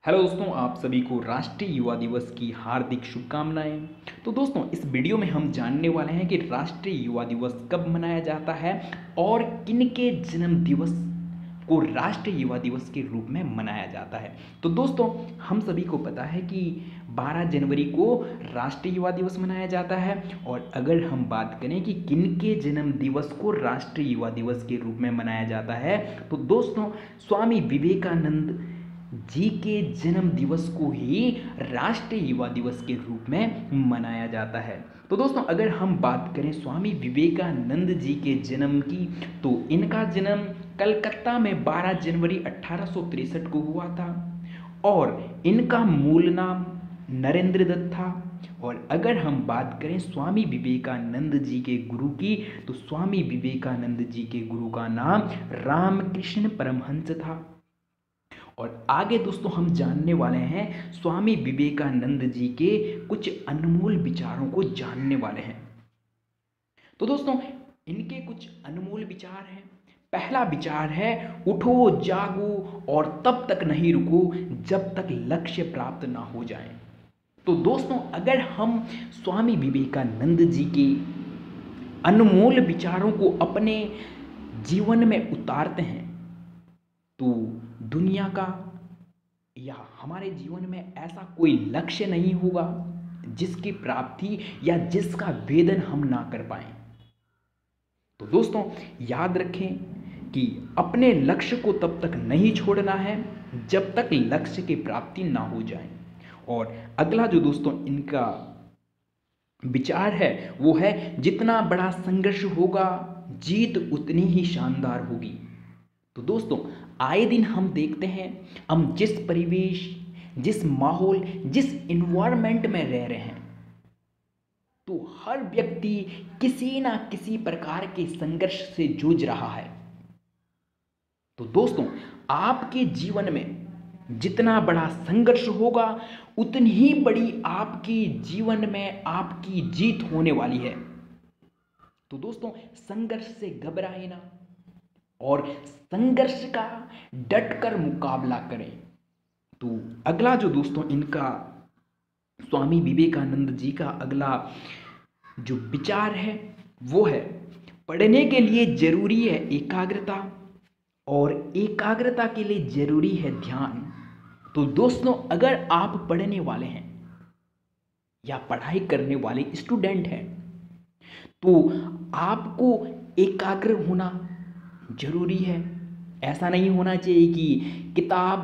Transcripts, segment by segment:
Hello दोस्तों, आप सभी को राष्ट्रीय युवा दिवस की हार्दिक शुभकामनाएं। तो दोस्तों, इस वीडियो में हम जानने वाले हैं कि राष्ट्रीय युवा दिवस कब मनाया जाता है और किनके जन्म दिवस को राष्ट्रीय युवा दिवस के रूप में मनाया जाता है। तो दोस्तों, हम सभी को पता है कि 12 जनवरी को राष्ट्रीय युवा दिवस मनाया जाता है। और अगर हम बात करें कि किनके जन्म दिवस को राष्ट्रीय युवा दिवस के रूप में मनाया जाता है, तो दोस्तों स्वामी विवेकानंद जी के जन्म दिवस को ही राष्ट्रीय युवा दिवस के रूप में मनाया जाता है। तो दोस्तों, अगर हम बात करें स्वामी विवेकानंद जी के जन्म की, तो इनका जन्म कलकत्ता में 12 जनवरी 1863 को हुआ था और इनका मूल नाम नरेंद्र दत्त था। और अगर हम बात करें स्वामी विवेकानंद जी के गुरु की, तो स्वामी विवेकानंद जी के गुरु का नाम रामकृष्ण परमहंस था। और आगे दोस्तों हम जानने वाले हैं स्वामी विवेकानंद जी के कुछ अनमोल विचारों को जानने वाले हैं। तो दोस्तों, इनके कुछ अनमोल विचार हैं। पहला विचार है, उठो जागो और तब तक नहीं रुको जब तक लक्ष्य प्राप्त ना हो जाए। तो दोस्तों, अगर हम स्वामी विवेकानंद जी के अनमोल विचारों को अपने जीवन में उतारते हैं, तो दुनिया का या हमारे जीवन में ऐसा कोई लक्ष्य नहीं होगा जिसकी प्राप्ति या जिसका वेदन हम ना कर पाएं। तो दोस्तों, याद रखें कि अपने लक्ष्य को तब तक नहीं छोड़ना है जब तक लक्ष्य की प्राप्ति ना हो जाए। और अगला जो दोस्तों इनका विचार है वो है, जितना बड़ा संघर्ष होगा जीत उतनी ही शानदार होगी। तो दोस्तों, आए दिन हम देखते हैं, हम जिस परिवेश, जिस माहौल, जिस इन्वायरमेंट में रह रहे हैं, तो हर व्यक्ति किसी ना किसी प्रकार के संघर्ष से जूझ रहा है। तो दोस्तों, आपके जीवन में जितना बड़ा संघर्ष होगा उतनी ही बड़ी आपकी जीवन में आपकी जीत होने वाली है। तो दोस्तों, संघर्ष से घबराए ना और संघर्ष का डटकर मुकाबला करें। तो अगला जो दोस्तों इनका स्वामी विवेकानंद जी का अगला जो विचार है वो है, पढ़ने के लिए जरूरी है एकाग्रता और एकाग्रता के लिए जरूरी है ध्यान। तो दोस्तों, अगर आप पढ़ने वाले हैं या पढ़ाई करने वाले स्टूडेंट हैं, तो आपको एकाग्र होना जरूरी है। ऐसा नहीं होना चाहिए कि किताब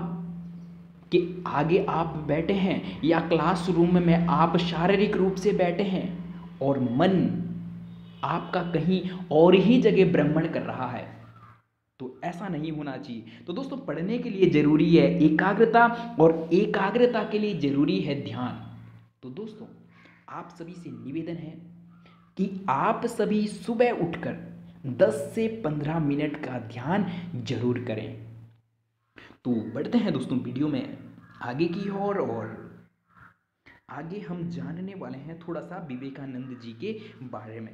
के आगे आप बैठे हैं या क्लासरूम में आप शारीरिक रूप से बैठे हैं और मन आपका कहीं और ही जगह भ्रमण कर रहा है। तो ऐसा नहीं होना चाहिए। तो दोस्तों, पढ़ने के लिए जरूरी है एकाग्रता और एकाग्रता के लिए जरूरी है ध्यान। तो दोस्तों, आप सभी से निवेदन है कि आप सभी सुबह उठकर 10 से 15 मिनट का ध्यान जरूर करें। तो बढ़ते हैं दोस्तों वीडियो में आगे की ओर, और आगे हम जानने वाले हैं थोड़ा सा विवेकानंद जी के बारे में।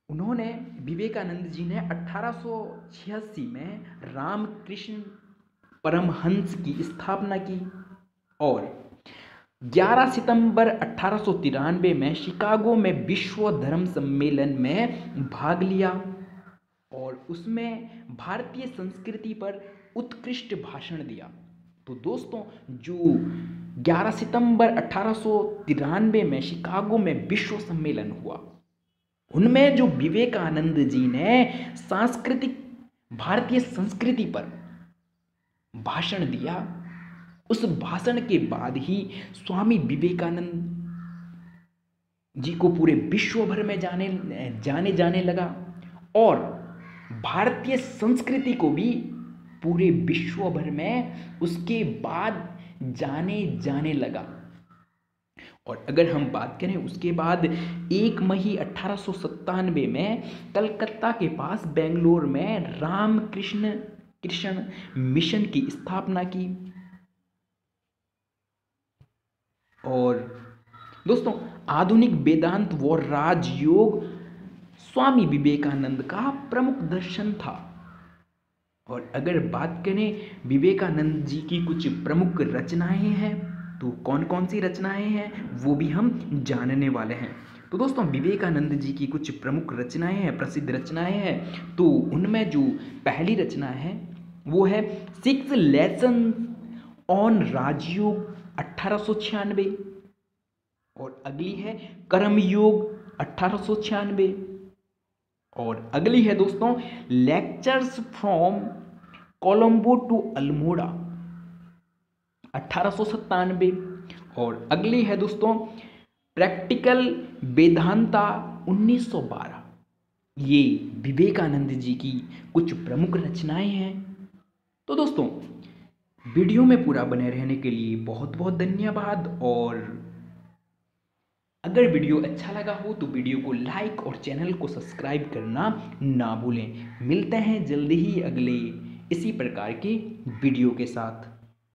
उन्होंने विवेकानंद जी ने 1886 में रामकृष्ण परमहंस की स्थापना की और 11 सितंबर 1893 में शिकागो में विश्व धर्म सम्मेलन में भाग लिया और उसमें भारतीय संस्कृति पर उत्कृष्ट भाषण दिया। तो दोस्तों, जो 11 सितंबर 1893 में शिकागो में विश्व सम्मेलन हुआ, उनमें जो विवेकानंद जी ने सांस्कृतिक भारतीय संस्कृति पर भाषण दिया, उस भाषण के बाद ही स्वामी विवेकानंद जी को पूरे विश्व भर में जाने लगा और भारतीय संस्कृति को भी पूरे विश्व भर में उसके बाद जाने लगा। और अगर हम बात करें उसके बाद 1 मई 1897 में कलकत्ता के पास बेंगलोर में कृष्ण मिशन की स्थापना की। और दोस्तों, आधुनिक वेदांत व राजयोग स्वामी विवेकानंद का प्रमुख दर्शन था। और अगर बात करें विवेकानंद जी की कुछ प्रमुख रचनाएं हैं, तो कौन कौन सी रचनाएं हैं वो भी हम जानने वाले हैं। तो दोस्तों विवेकानंद जी की कुछ प्रमुख रचनाएं हैं, प्रसिद्ध रचनाएं हैं। तो उनमें जो पहली रचना है वो है 6 लेसन ऑन राजयोग 1896, और अगली है कर्मयोग 1896, और अगली है दोस्तों lectures from Colombo to Almora 1897, और अगली है दोस्तों प्रैक्टिकल वेदांता 1912। ये विवेकानंद जी की कुछ प्रमुख रचनाएं हैं। तो दोस्तों वीडियो में पूरा बने रहने के लिए बहुत बहुत धन्यवाद, और अगर वीडियो अच्छा लगा हो तो वीडियो को लाइक और चैनल को सब्सक्राइब करना ना भूलें। मिलते हैं जल्दी ही अगले इसी प्रकार के वीडियो के साथ।